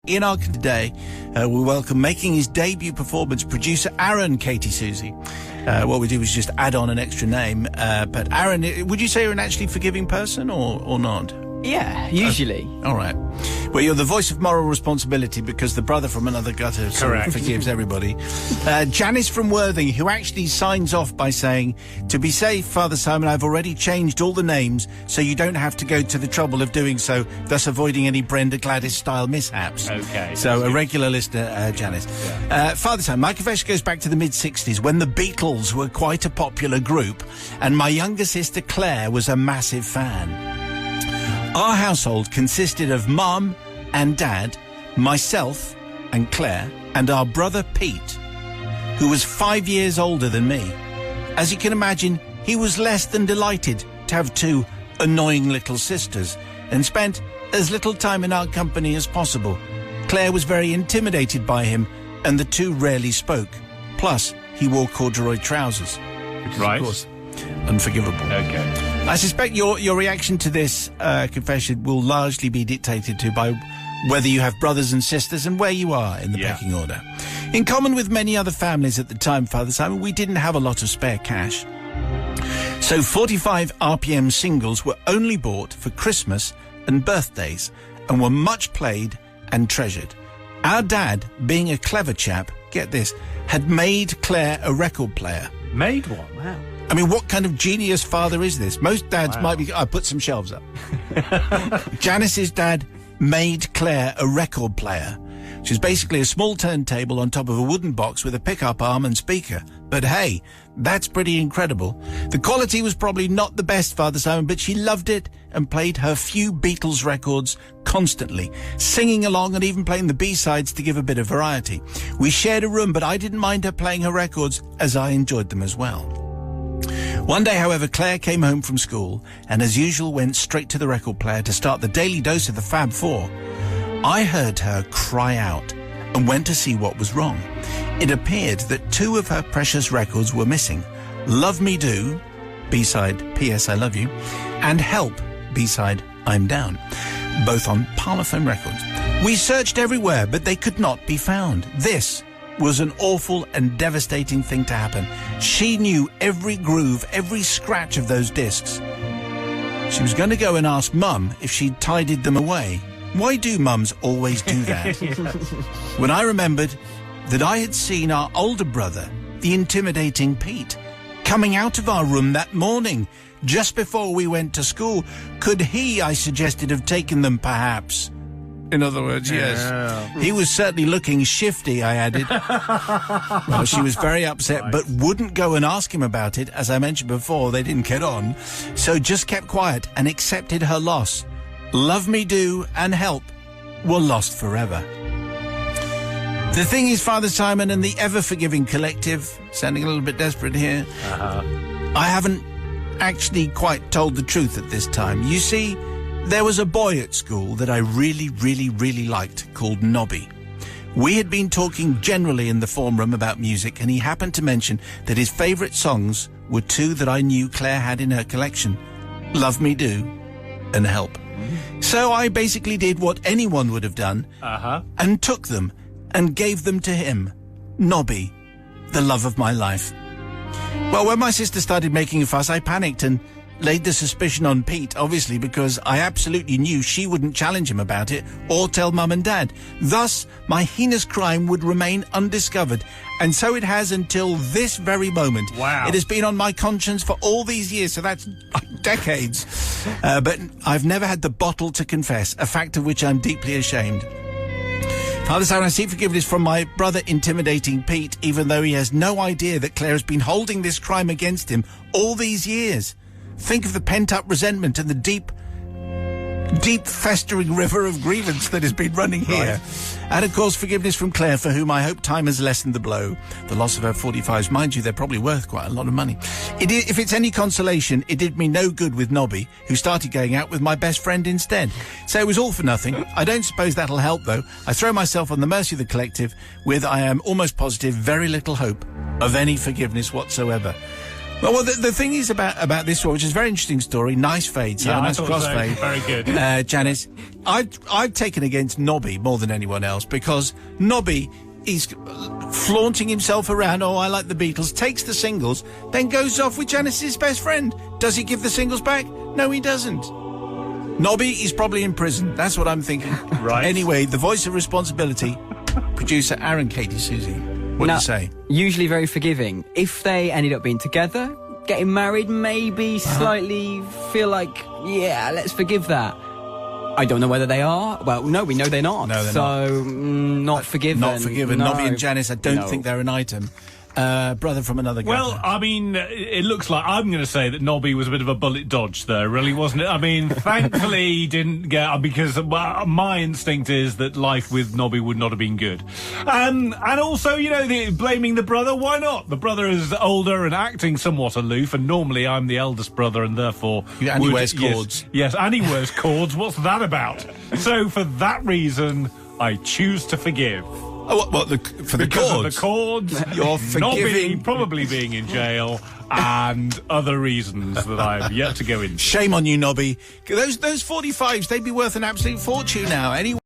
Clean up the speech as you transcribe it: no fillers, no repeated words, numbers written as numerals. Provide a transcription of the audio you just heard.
In our today, we welcome making his debut performance producer Aaron Katie Susie. What we do is just add on an extra name. But Aaron, would you say you're an actually forgiving person or not? Yeah, usually. All right. Well, you're the voice of moral responsibility because the brother from another gutter sort of forgives everybody. Janice from Worthing, who actually signs off by saying, "To be safe, Father Simon, I've already changed all the names so you don't have to go to the trouble of doing so, thus avoiding any Brenda Gladys-style mishaps." Okay. So a regular listener, Janice. Yeah. Father Simon, my confession goes back to the mid-60s when the Beatles were quite a popular group and my younger sister Claire was a massive fan. Our household consisted of Mum and Dad, myself and Claire, and our brother Pete, who was 5 years older than me. As you can imagine, he was less than delighted to have two annoying little sisters and spent as little time in our company as possible. Claire was very intimidated by him and the two rarely spoke. Plus, he wore corduroy trousers, which is, of course, unforgivable. Okay. I suspect your reaction to this confession will largely be dictated to by whether you have brothers and sisters and where you are in the pecking order. In common with many other families at the time, Father Simon, we didn't have a lot of spare cash. So 45 RPM singles were only bought for Christmas and birthdays and were much played and treasured. Our dad, being a clever chap, get this, had made Claire a record player. Made one? Wow. I mean, what kind of genius father is this? Most dads might be... I put some shelves up. Janice's dad made Claire a record player, which is basically a small turntable on top of a wooden box with a pickup arm and speaker. But hey, that's pretty incredible. The quality was probably not the best, Father Simon, but she loved it and played her few Beatles records constantly, singing along and even playing the B-sides to give a bit of variety. We shared a room, but I didn't mind her playing her records as I enjoyed them as well. One day, however, Claire came home from school and, as usual, went straight to the record player to start the daily dose of the Fab Four. I heard her cry out and went to see what was wrong. It appeared that two of her precious records were missing. Love Me Do, B-side P.S. I Love You, and Help, B-side I'm Down, both on Parlophone Records. We searched everywhere, but they could not be found. This was an awful and devastating thing to happen. She knew every groove, every scratch of those discs. She was going to go and ask Mum if she'd tidied them away. Why do mums always do that? When I remembered that I had seen our older brother, the intimidating Pete, coming out of our room that morning, just before we went to school, could he, I suggested, have taken them perhaps? In other words, yes. He was certainly looking shifty, I added. Well, she was very upset, but wouldn't go and ask him about it. As I mentioned before, they didn't get on. So just kept quiet and accepted her loss. Love Me Do and Help were lost forever. The thing is, Father Simon and the ever-forgiving collective, sounding a little bit desperate here, I haven't actually quite told the truth at this time. You see, there was a boy at school that I really liked called Nobby. We had been talking generally in the form room about music, and he happened to mention that his favourite songs were two that I knew Claire had in her collection, Love Me Do and Help. So I basically did what anyone would have done and took them and gave them to him, Nobby, the love of my life. Well, when my sister started making a fuss, I panicked and laid the suspicion on Pete, obviously, because I absolutely knew she wouldn't challenge him about it or tell Mum and Dad. Thus, my heinous crime would remain undiscovered, and so it has until this very moment. Wow. It has been on my conscience for all these years, so that's decades. But I've never had the bottle to confess, a fact of which I'm deeply ashamed. Father Simon, I seek forgiveness from my brother intimidating Pete, even though he has no idea that Claire has been holding this crime against him all these years. Think of the pent-up resentment and the deep festering river of grievance that has been running here. And, of course, forgiveness from Claire, for whom I hope time has lessened the blow. The loss of her 45s, mind you, they're probably worth quite a lot of money. If it's any consolation, it did me no good with Nobby, who started going out with my best friend instead. So it was all for nothing. I don't suppose that'll help, though. I throw myself on the mercy of the collective with, I am almost positive, very little hope of any forgiveness whatsoever. Well, the thing is about this one, which is a very interesting story. Nice fade, so nice crossfade. Very good. Janice, I've taken against Nobby more than anyone else because Nobby is flaunting himself around. Oh, I like the Beatles. Takes the singles, then goes off with Janice's best friend. Does he give the singles back? No, he doesn't. Nobby is probably in prison. That's what I'm thinking. Right. Anyway, the voice of responsibility, producer Aaron Katie Susie. What do you say? Usually very forgiving. If they ended up being together, getting married, maybe slightly feel like, yeah, let's forgive that. I don't know whether they are. Well, no, we know they're not. No, they're so, not forgiven. Not forgiven. No. Nobby and Janice, I don't think they're an item. Brother from another guy. Well, I mean, it looks like I'm going to say that Nobby was a bit of a bullet dodge there, really, wasn't it? I mean, thankfully he didn't get, because my instinct is that life with Nobby would not have been good. And also, you know, blaming the brother, why not? The brother is older and acting somewhat aloof, and normally I'm the eldest brother, and therefore... And he wears cords. Yes, and he wears cords. What's that about? So, for that reason, I choose to forgive. Oh, what for the because cords? Of the cords, You're forgiving. Nobby probably being in jail, and other reasons that I have yet to go into. Shame on you, Nobby. Those 45s, they'd be worth an absolute fortune now. Anyway.